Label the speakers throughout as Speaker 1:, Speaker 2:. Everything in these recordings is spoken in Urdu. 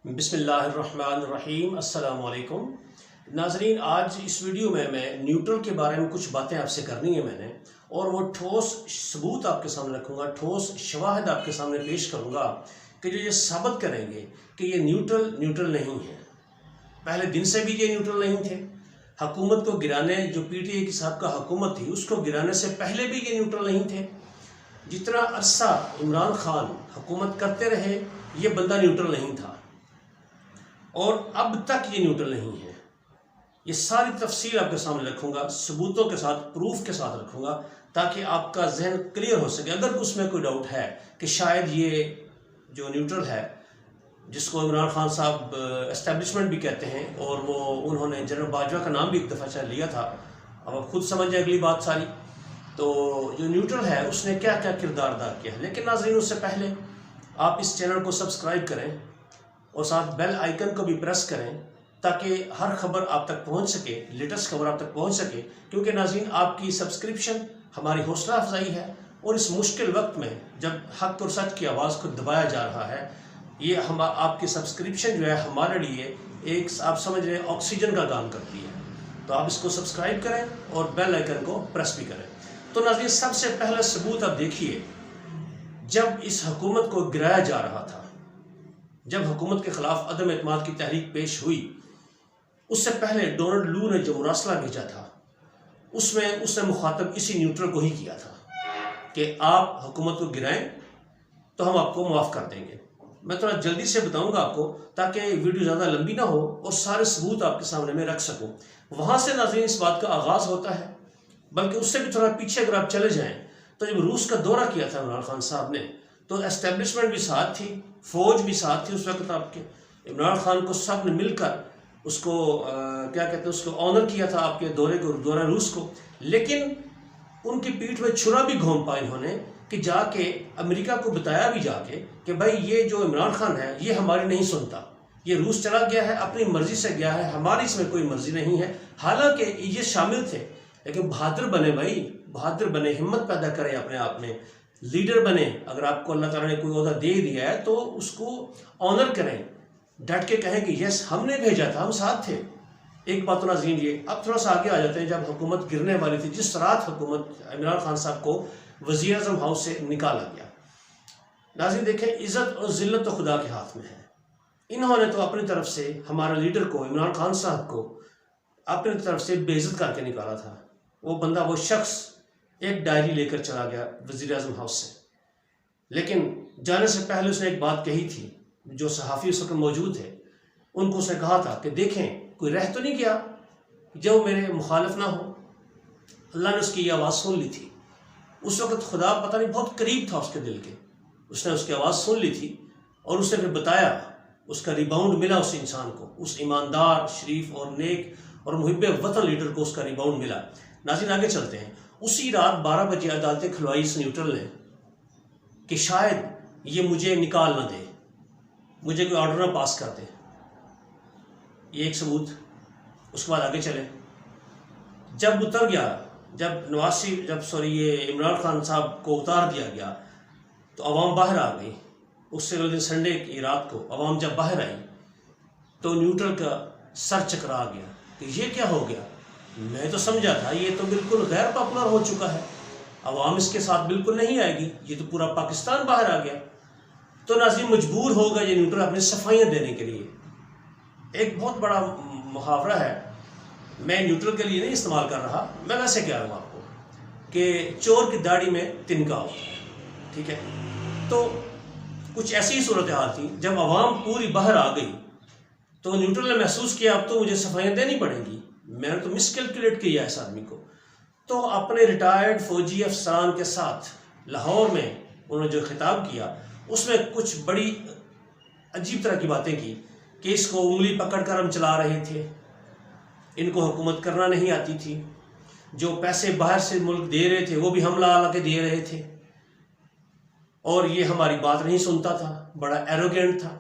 Speaker 1: بسم اللہ الرحمن الرحیم۔ السلام علیکم ناظرین، آج اس ویڈیو میں نیوٹرل کے بارے میں کچھ باتیں آپ سے کرنی ہے میں نے، اور وہ ٹھوس ثبوت آپ کے سامنے رکھوں گا، ٹھوس شواہد آپ کے سامنے پیش کروں گا کہ جو یہ ثابت کریں گے کہ یہ نیوٹرل نہیں ہے۔ پہلے دن سے بھی یہ نیوٹرل نہیں تھے۔ حکومت کو گرانے، جو پی ٹی آئی کی صاحب کا حکومت تھی، اس کو گرانے سے پہلے بھی یہ نیوٹرل نہیں تھے۔ جتنا عرصہ عمران خان حکومت کرتے رہے یہ بندہ نیوٹرل نہیں تھا، اور اب تک یہ نیوٹرل نہیں ہے۔ یہ ساری تفصیل آپ کے سامنے رکھوں گا، ثبوتوں کے ساتھ، پروف کے ساتھ رکھوں گا، تاکہ آپ کا ذہن کلیئر ہو سکے۔ اگر اس میں کوئی ڈاؤٹ ہے کہ شاید یہ جو نیوٹرل ہے، جس کو عمران خان صاحب اسٹیبلشمنٹ بھی کہتے ہیں، اور وہ انہوں نے جنرل باجوہ کا نام بھی ایک دفعہ شاید لیا تھا، اب آپ خود سمجھ جائیں اگلی بات ساری، تو جو نیوٹرل ہے اس نے کیا کیا کردار ادا کیا ہے۔ لیکن ناظرین، اس سے پہلے آپ اس چینل کو سبسکرائب کریں اور ساتھ بیل آئیکن کو بھی پریس کریں، تاکہ ہر خبر آپ تک پہنچ سکے، لیٹسٹ خبر آپ تک پہنچ سکے، کیونکہ ناظرین آپ کی سبسکرپشن ہماری حوصلہ افزائی ہے، اور اس مشکل وقت میں جب حق اور سچ کی آواز کو دبایا جا رہا ہے، یہ آپ کی سبسکرپشن جو ہے ہمارے لیے ایک، آپ سمجھ رہے ہیں، آکسیجن کا کام کرتی ہے۔ تو آپ اس کو سبسکرائب کریں اور بیل آئیکن کو پریس بھی کریں۔ تو ناظرین، سب سے پہلا ثبوت آپ دیکھیے، جب اس حکومت کو گرایا جا رہا تھا، جب حکومت کے خلاف عدم اعتماد کی تحریک پیش ہوئی، اس سے پہلے ڈونلڈ لو نے جو مراسلہ بھیجا تھا، اس میں اس نے مخاطب اسی نیوٹرل کو ہی کیا تھا کہ آپ حکومت کو گرائیں تو ہم آپ کو معاف کر دیں گے۔ میں تھوڑا جلدی سے بتاؤں گا آپ کو، تاکہ ویڈیو زیادہ لمبی نہ ہو اور سارے ثبوت آپ کے سامنے میں رکھ سکوں۔ وہاں سے ناظرین اس بات کا آغاز ہوتا ہے، بلکہ اس سے بھی تھوڑا پیچھے اگر آپ چلے جائیں تو جب روس کا دورہ کیا تھا عمران خان صاحب نے، تو اسٹیبلشمنٹ بھی ساتھ تھی، فوج بھی ساتھ تھی اس وقت آپ کے۔ عمران خان کو سب نے مل کر اس کو کیا کہتے ہیں، اس کو آنر کیا تھا آپ کے دورے کو، دورہ روس کو۔ لیکن ان کی پیٹھ میں چھرا بھی گھون پا انہوں نے، کہ جا کے امریکہ کو بتایا بھی جا کے کہ بھائی یہ جو عمران خان ہے یہ ہماری نہیں سنتا، یہ روس چلا گیا ہے، اپنی مرضی سے گیا ہے، ہماری اس میں کوئی مرضی نہیں ہے۔ حالانکہ یہ شامل تھے، لیکن بہادر بنے بھائی، بہادر بنے، ہمت پیدا کریں اپنے آپ میں، لیڈر بنے۔ اگر آپ کو اللہ تعالیٰ نے کوئی عہدہ دے دیا ہے تو اس کو آنر کریں، ڈٹ کے کہیں کہ یس ہم نے بھیجا تھا، ہم ساتھ تھے۔ ایک بات تو ناظرین یہ، اب تھوڑا سا آگے آ جاتے ہیں، جب حکومت گرنے والی تھی، جس رات حکومت عمران خان صاحب کو وزیر اعظم ہاؤس سے نکالا گیا، ناظرین دیکھیں، عزت اور ذلت تو خدا کے ہاتھ میں ہے۔ انہوں نے تو اپنی طرف سے ہمارے لیڈر کو، عمران خان صاحب کو، اپنی طرف سے بے عزت کر کے نکالا تھا۔ وہ بندہ، وہ شخص ایک ڈائری لے کر چلا گیا وزیر اعظم ہاؤس سے، لیکن جانے سے پہلے اس نے ایک بات کہی تھی، جو صحافی اس وقت موجود تھے ان کو اس نے کہا تھا کہ دیکھیں کوئی رہ تو نہیں گیا جو میرے مخالف نہ ہو۔ اللہ نے اس کی یہ آواز سن لی تھی اس وقت، خدا پتہ نہیں بہت قریب تھا اس کے دل کے، اس نے اس کی آواز سن لی تھی، اور اس نے پھر بتایا، اس کا ریباؤنڈ ملا اس انسان کو، اس ایماندار، شریف اور نیک اور محب وطن لیڈر کو اس کا ریباؤنڈ ملا۔ ناظرین آگے چلتے ہیں۔ اسی رات 12 بجے عدالتیں کھلوائی اس نیوٹرل نے کہ شاید یہ مجھے نکال نہ دے، مجھے کوئی آرڈر نہ پاس کر دے۔ یہ ایک ثبوت۔ اس کے بعد آگے چلیں، جب اتر گیا، جب یہ عمران خان صاحب کو اتار دیا گیا تو عوام باہر آ گئی۔ اس سے اگلے دن سنڈے کی رات کو عوام جب باہر آئی تو نیوٹرل کا سر چکرا گیا کہ یہ کیا ہو گیا۔ میں تو سمجھا تھا یہ تو بالکل غیر پاپولر ہو چکا ہے، عوام اس کے ساتھ بالکل نہیں آئے گی، یہ تو پورا پاکستان باہر آ گیا۔ تو ناظرین مجبور ہوگا یہ نیوٹرل اپنی صفائیاں دینے کے لیے۔ ایک بہت بڑا محاورہ ہے، میں نیوٹرل کے لیے نہیں استعمال کر رہا، میں ویسے کہہ رہا ہوں آپ کو، کہ چور کی داڑھی میں تنکا ہو، ٹھیک ہے۔ تو کچھ ایسی ہی صورتحال تھی، جب عوام پوری باہر آ گئی تو نیوٹرل نے محسوس کیا اب تو مجھے صفائیاں دینی پڑیں گی، میں نے تو مس کیلکولیٹ کیا اس آدمی کو۔ تو اپنے ریٹائرڈ فوجی افسران کے ساتھ لاہور میں انہوں نے جو خطاب کیا، اس میں کچھ بڑی عجیب طرح کی باتیں کی، کہ اس کو انگلی پکڑ کر ہم چلا رہے تھے، ان کو حکومت کرنا نہیں آتی تھی، جو پیسے باہر سے ملک دے رہے تھے وہ بھی ہم لا کے دے رہے تھے، اور یہ ہماری بات نہیں سنتا تھا، بڑا ایروگینٹ تھا۔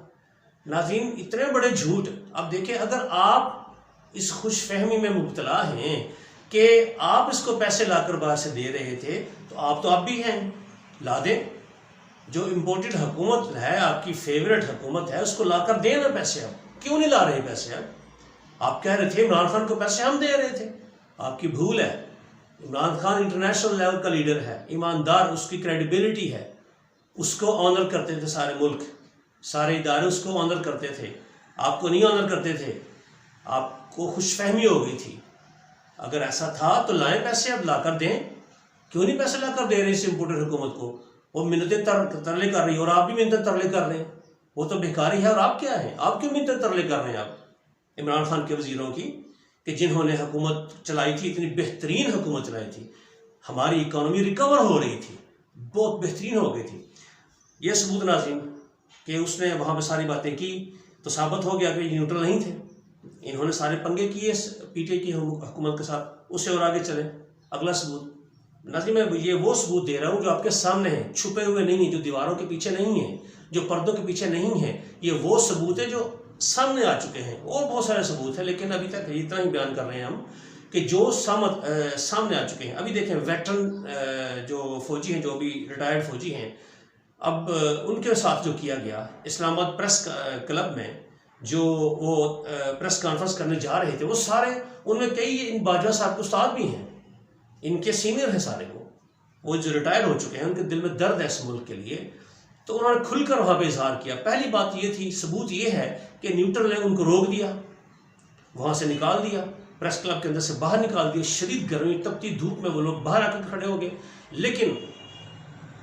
Speaker 1: ناظرین اتنے بڑے جھوٹ۔ اب دیکھیں، اگر آپ اس خوش فہمی میں مبتلا ہیں کہ آپ اس کو پیسے لا کر باہر سے دے رہے تھے، تو آپ بھی ہیں، لا دیں۔ جو امپورٹڈ حکومت ہے آپ کی فیوریٹ حکومت ہے، اس کو لا کر دیں نا پیسے. اب کیوں نہیں لا رہے پیسے؟ اب آپ کہہ رہے تھے عمران خان کو پیسے ہم دے رہے تھے، آپ کی بھول ہے. عمران خان انٹرنیشنل لیول کا لیڈر ہے، ایماندار، اس کی کریڈیبلٹی ہے، اس کو آنر کرتے تھے سارے ملک، سارے ادارے اس کو آنر کرتے تھے. آپ کو نہیں آنر کرتے تھے، آپ کو خوش فہمی ہو گئی تھی. اگر ایسا تھا تو لائیں پیسے، اب لا کر دیں. کیوں نہیں پیسے لا کر دے رہے اس امپورٹڈ حکومت کو؟ وہ منتیں ترلے کر رہی ہے اور آپ بھی منتیں ترلے کر رہے ہیں. وہ تو بھکاری ہے اور آپ کیا ہیں؟ آپ کیوں منتیں ترلے کر رہے ہیں آپ عمران خان کے وزیروں کی، کہ جنہوں نے حکومت چلائی تھی، اتنی بہترین حکومت چلائی تھی، ہماری اکانومی ریکور ہو رہی تھی، بہت بہترین ہو گئی تھی. یہ ثبوت ناظرین کہ اس نے وہاں پہ ساری باتیں کی تو ثابت ہو گیا کہ یہ نیوٹرل نہیں تھے. انہوں نے سارے پنگے کیے پی ٹی آئی کی حکومت کے ساتھ، اس سے اور آگے چلے. اگلا ثبوت ناظرین، میں یہ وہ ثبوت دے رہا ہوں جو آپ کے سامنے ہیں، چھپے ہوئے نہیں ہیں، جو دیواروں کے پیچھے نہیں ہیں، جو پردوں کے پیچھے نہیں ہیں. یہ وہ ثبوت ہے جو سامنے آ چکے ہیں. اور بہت سارے ثبوت ہیں لیکن ابھی تک اتنا ہی بیان کر رہے ہیں ہم کہ جو سامنے آ چکے ہیں. ابھی دیکھیں ویٹرن جو فوجی ہیں، جو بھی ریٹائرڈ فوجی ہیں، اب ان کے ساتھ جو کیا گیا اسلام آباد پریس کلب میں، جو وہ پریس کانفرنس کرنے جا رہے تھے، وہ سارے ان میں کئی ان باجوہ صاحب کے استاد بھی ہیں، ان کے سینئر ہیں سارے. وہ جو ریٹائر ہو چکے ہیں، ان کے دل میں درد ہے اس ملک کے لیے. تو انہوں نے کھل کر وہاں پہ اظہار کیا. پہلی بات یہ تھی، ثبوت یہ ہے کہ نیوٹرل نے ان کو روک دیا، وہاں سے نکال دیا، پریس کلب کے اندر سے باہر نکال دیا. شدید گرمی، تپتی دھوپ میں وہ لوگ باہر آ کر کھڑے ہو گئے. لیکن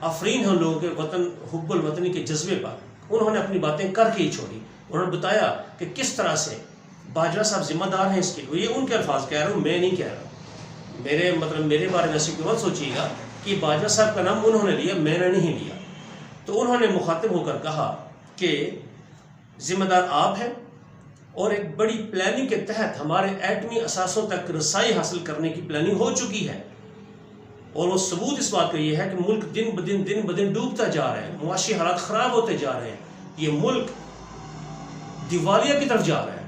Speaker 1: آفرین ہم لوگوں کے وطن، حب الوطنی کے جذبے پر انہوں نے اپنی باتیں کر کے ہی چھوڑی. انہوں نے بتایا کہ کس طرح سے باجوہ صاحب ذمہ دار ہیں اس کے. یہ ان کے الفاظ کہہ رہا ہوں، میں نہیں کہہ رہا. میرے بارے میں ایسے کیوں مت سوچیے گا کہ باجوہ صاحب کا نام انہوں نے لیا، میں نے نہیں لیا. تو انہوں نے مخاطب ہو کر کہا کہ ذمہ دار آپ ہیں، اور ایک بڑی پلاننگ کے تحت ہمارے ایٹمی اثاثوں تک رسائی حاصل کرنے کی پلاننگ ہو چکی ہے. اور وہ ثبوت اس بات کا یہ ہے کہ ملک دن بدن ڈوبتا جا رہا ہے، معاشی حالات خراب ہوتے جا رہے ہیں، یہ ملک دیوالیہ کی طرف جا رہا ہے،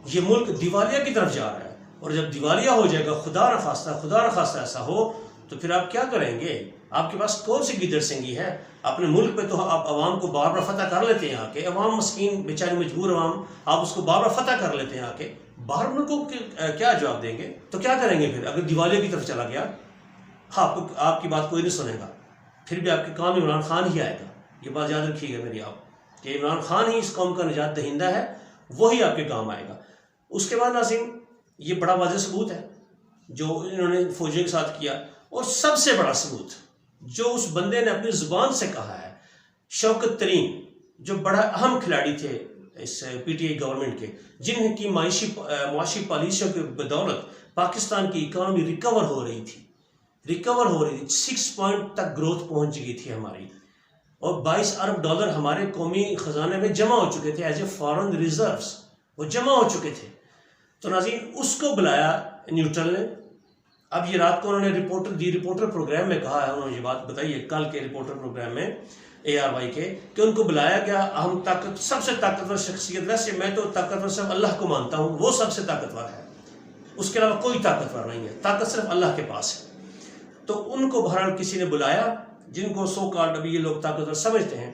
Speaker 1: یہ ملک دیوالیہ کی طرف جا رہا ہے. اور جب دیوالیہ ہو جائے گا، خدا نخواستہ ایسا ہو، تو پھر آپ کیا کریں گے؟ آپ کے پاس کون سی گیدڑ سنگی ہے؟ اپنے ملک پہ تو آپ عوام کو بار بار فتح کر لیتے ہیں آ کے، عوام مسکین بیچاری مجبور عوام، آپ اس کو بار بار فتح کر لیتے ہیں آ کے. باہر ملک کو کیا جواب دیں گے؟ تو کیا کریں گے پھر اگر دیوالیہ کی طرف چلا گیا؟ آپ کی بات کوئی نہیں سنے گا، پھر بھی آپ کے کام عمران خان ہی آئے گا. یہ بات یاد رکھیے گا میری آپ، کہ عمران خان ہی اس قوم کا نجات دہندہ ہے، وہی آپ کے کام آئے گا. اس کے بعد ناظرین، یہ بڑا واضح ثبوت ہے جو انہوں نے فوجیوں کے ساتھ کیا. اور سب سے بڑا ثبوت جو اس بندے نے اپنی زبان سے کہا ہے، شوکت ترین، جو بڑا اہم کھلاڑی تھے اس پی ٹی آئی گورنمنٹ کے، جن کی معاشی پالیسیوں کی بدولت پاکستان کی اکانومی ریکور ہو رہی تھی، 6 پوائنٹ تک گروتھ پہنچ گئی تھی ہماری، اور 22 ارب ڈالر ہمارے قومی خزانے میں جمع ہو چکے تھے ایز اے فارن ریزروز، وہ جمع ہو چکے تھے. تو ناظرین، اس کو بلایا نیوٹرل نے. اب یہ رات کو انہوں نے رپورٹر پروگرام میں کہا ہے، انہوں نے یہ بات بتائی ہے کل کے رپورٹر پروگرام میں ARY کے، کہ ان کو بلایا گیا اہم سب سے طاقتور شخصیت. ویسے میں تو طاقتور صرف اللہ کو مانتا ہوں، وہ سب سے طاقتور ہے، اس کے علاوہ کوئی طاقتور نہیں ہے، طاقت صرف اللہ کے پاس ہے. تو ان کو بہرحال کسی نے بلایا، جن کو سو کالڈ ابھی یہ لوگ طاقتور سمجھتے ہیں،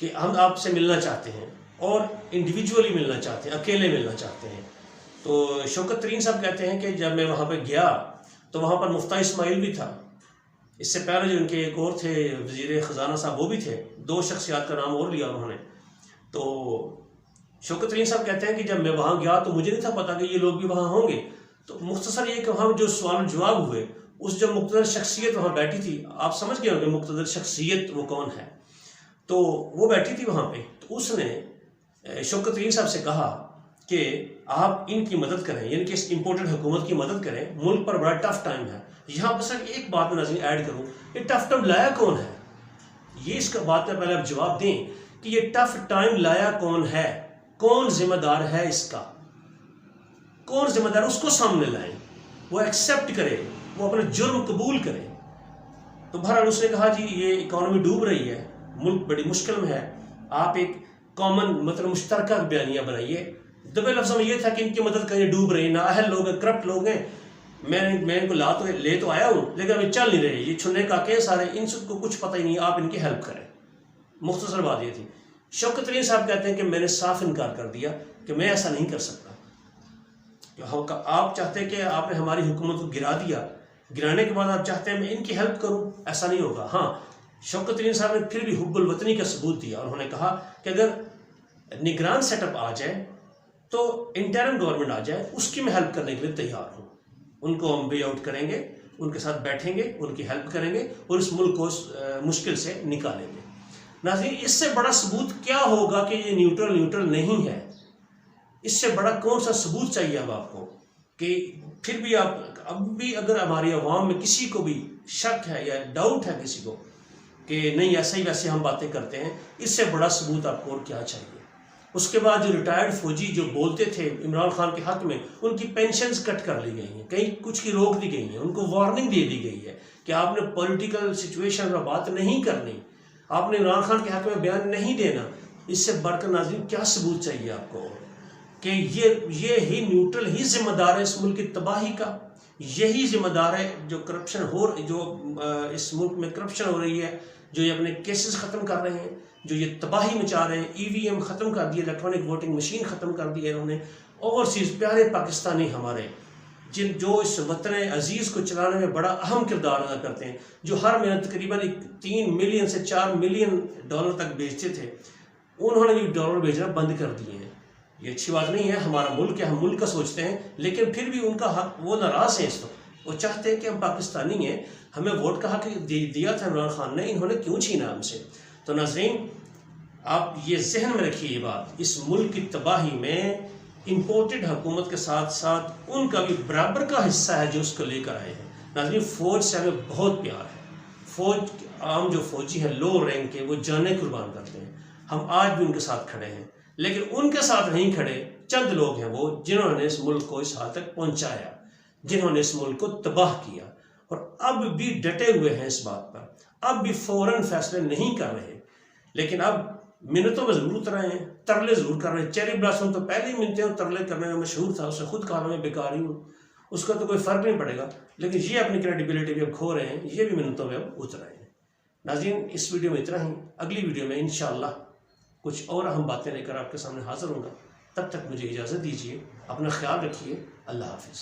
Speaker 1: کہ ہم آپ سے ملنا چاہتے ہیں، اور انڈیویجولی ملنا چاہتے ہیں، اکیلے ملنا چاہتے ہیں. تو شوکت ترین صاحب کہتے ہیں کہ جب میں وہاں پہ گیا تو وہاں پر مفتاح اسماعیل بھی تھا، اس سے پہلے جو ان کے ایک اور تھے وزیر خزانہ صاحب، وہ بھی تھے. 2 شخصیات کا نام اور لیا انہوں نے. تو شوکت ترین صاحب کہتے ہیں کہ جب میں وہاں گیا تو مجھے نہیں تھا پتا کہ یہ لوگ بھی وہاں ہوں گے. تو مختصر یہ کہ وہاں جو سوال و جواب ہوئے، اس جو مقتدر شخصیت وہاں بیٹھی تھی، آپ سمجھ گئے ہوں گے مقتدر شخصیت وہ کون ہے. تو وہ بیٹھی تھی وہاں پہ. تو اس نے شوکت ترین صاحب سے کہا کہ آپ ان کی مدد کریں، یعنی کہ اس امپورٹڈ حکومت کی مدد کریں، ملک پر بڑا ٹف ٹائم ہے. یہاں پر صرف ایک بات میں ناظرین ایڈ کروں، یہ ٹف ٹائم لایا کون ہے؟ یہ اس کا بات میں پہلے آپ جواب دیں کہ یہ ٹف ٹائم لایا کون ہے، کون ذمہ دار ہے اس کا، کون ذمہ دار، اس کو سامنے لائیں، وہ ایکسیپٹ کرے، وہ اپنا جرم قبول کرے. تو بہرحال اس نے کہا جی یہ اکانومی ڈوب رہی ہے، ملک بڑی مشکل میں ہے، آپ ایک کامن مشترکہ بیانیہ بنائیے. دبے لفظوں میں یہ تھا کہ ان کی مدد کریں، ڈوب رہے ہیں، نااہل لوگ ہیں، کرپٹ لوگ ہیں، میں ان کو لے تو آیا ہوں لیکن ابھی چل نہیں رہے، یہ چھننے کا کیس آ رہے ہیں، ان سب کو کچھ پتہ ہی نہیں، آپ ان کی ہیلپ کریں۔ مختصر بات یہ تھی۔ شوکت ترین صاحب کہتے ہیں کہ میں نے صاف انکار کر دیا کہ میں ایسا نہیں کر سکتا۔ آپ چاہتے ہیں کہ آپ نے ہماری حکومت کو گرا دیا، گرانے کے بعد آپ چاہتے ہیں میں ان کی ہیلپ کروں، ایسا نہیں ہوگا۔ ہاں، شوکت ترین صاحب نے پھر بھی حب الوطنی کا ثبوت دیا، اور انہوں نے کہا کہ اگر نگران سیٹ اپ آ جائے تو انٹرم گورنمنٹ آ جائے، اس کی میں ہیلپ کرنے کے لیے تیار ہوں، ان کو ہم وے آؤٹ کریں گے، ان کے ساتھ بیٹھیں گے، ان کی ہیلپ کریں گے اور اس ملک کو مشکل سے نکالیں گے۔ ناظرین، اس سے بڑا ثبوت کیا ہوگا کہ یہ نیوٹرل نہیں ہے؟ اس سے بڑا کون سا ثبوت چاہیے اب آپ کو کہ پھر بھی آپ اب بھی اگر ہماری عوام میں کسی کو بھی شک ہے یا ڈاؤٹ ہے کسی کو کہ نہیں ایسا ہی ویسے ہم باتیں کرتے ہیں، اس سے بڑا ثبوت آپ کو اور کیا چاہیے؟ اس کے بعد جو ریٹائرڈ فوجی جو بولتے تھے عمران خان کے حق میں، ان کی پینشنز کٹ کر لی گئی ہیں، کہیں کچھ کی روک دی گئی ہیں، ان کو وارننگ دے دی گئی ہے کہ آپ نے پولیٹیکل سچویشن پر بات نہیں کرنی، آپ نے عمران خان کے حق میں بیان نہیں دینا۔ اس سے بڑھ کر ناظرین کیا ثبوت چاہیے آپ کو کہ یہ ہی نیوٹرل ہی ذمہ دار ہے اس ملک کی تباہی کا، یہی ذمہ دار ہے جو کرپشن جو اس ملک میں کرپشن ہو رہی ہے، جو یہ اپنے کیسز ختم کر رہے ہیں، جو یہ تباہی مچا رہے ہیں، EVM ختم کر دیے، الیکٹرانک ووٹنگ مشین ختم کر دی ہے انہوں نے۔ اوورسیز پیارے پاکستانی ہمارے جو اس وطن عزیز کو چلانے میں بڑا اہم کردار ادا کرتے ہیں، جو ہر مہینے تقریباً 3 ملین سے 4 ملین ڈالر تک بیچتے تھے، انہوں نے بھی ڈالر بھیجنا بند کر دیے ہیں۔ یہ اچھی بات نہیں ہے، ہمارا ملک ہے، ہم ملک کا سوچتے ہیں، لیکن پھر بھی ان کا حق، وہ ناراض ہیں اس وقت، وہ چاہتے ہیں کہ ہم پاکستانی ہیں، ہمیں ووٹ کا حق دیا تھا عمران خان نے، انہوں نے کیوں چھینا ہم سے؟ تو ناظرین، آپ یہ ذہن میں رکھیے یہ بات، اس ملک کی تباہی میں امپورٹڈ حکومت کے ساتھ ساتھ ان کا بھی برابر کا حصہ ہے جو اس کو لے کر آئے ہیں۔ ناظرین، فوج سے ہمیں بہت پیار ہے، فوج عام جو فوجی ہیں لو رینک کے، وہ جانیں قربان کرتے ہیں، ہم آج بھی ان کے ساتھ کھڑے ہیں، لیکن ان کے ساتھ نہیں کھڑے چند لوگ ہیں وہ جنہوں نے اس ملک کو اس حال تک پہنچایا، جنہوں نے اس ملک کو تباہ کیا، اور اب بھی ڈٹے ہوئے ہیں اس بات پر، اب بھی فوراً فیصلے نہیں کر رہے، لیکن اب منتوں میں ضرور اتر رہے ہیں، ترلے ضرور کر رہے ہیں۔ چیری بلاسم تو پہلے ہی منتیں اور ترلے کرنے میں مشہور تھا، اسے خود کہا میں بیکار ہی ہوں، اس کا تو کوئی فرق نہیں پڑے گا، لیکن یہ اپنی کریڈیبلٹی بھی اب کھو رہے ہیں، یہ بھی منتوں میں اب اتر رہے ہیں۔ ناظرین، اس ویڈیو میں اتنا ہی، اگلی ویڈیو میں انشاءاللہ کچھ اور اہم باتیں لے کر آپ کے سامنے حاضر ہوں گا۔ تب تک مجھے اجازت دیجیے، اپنا خیال رکھیے، اللہ حافظ۔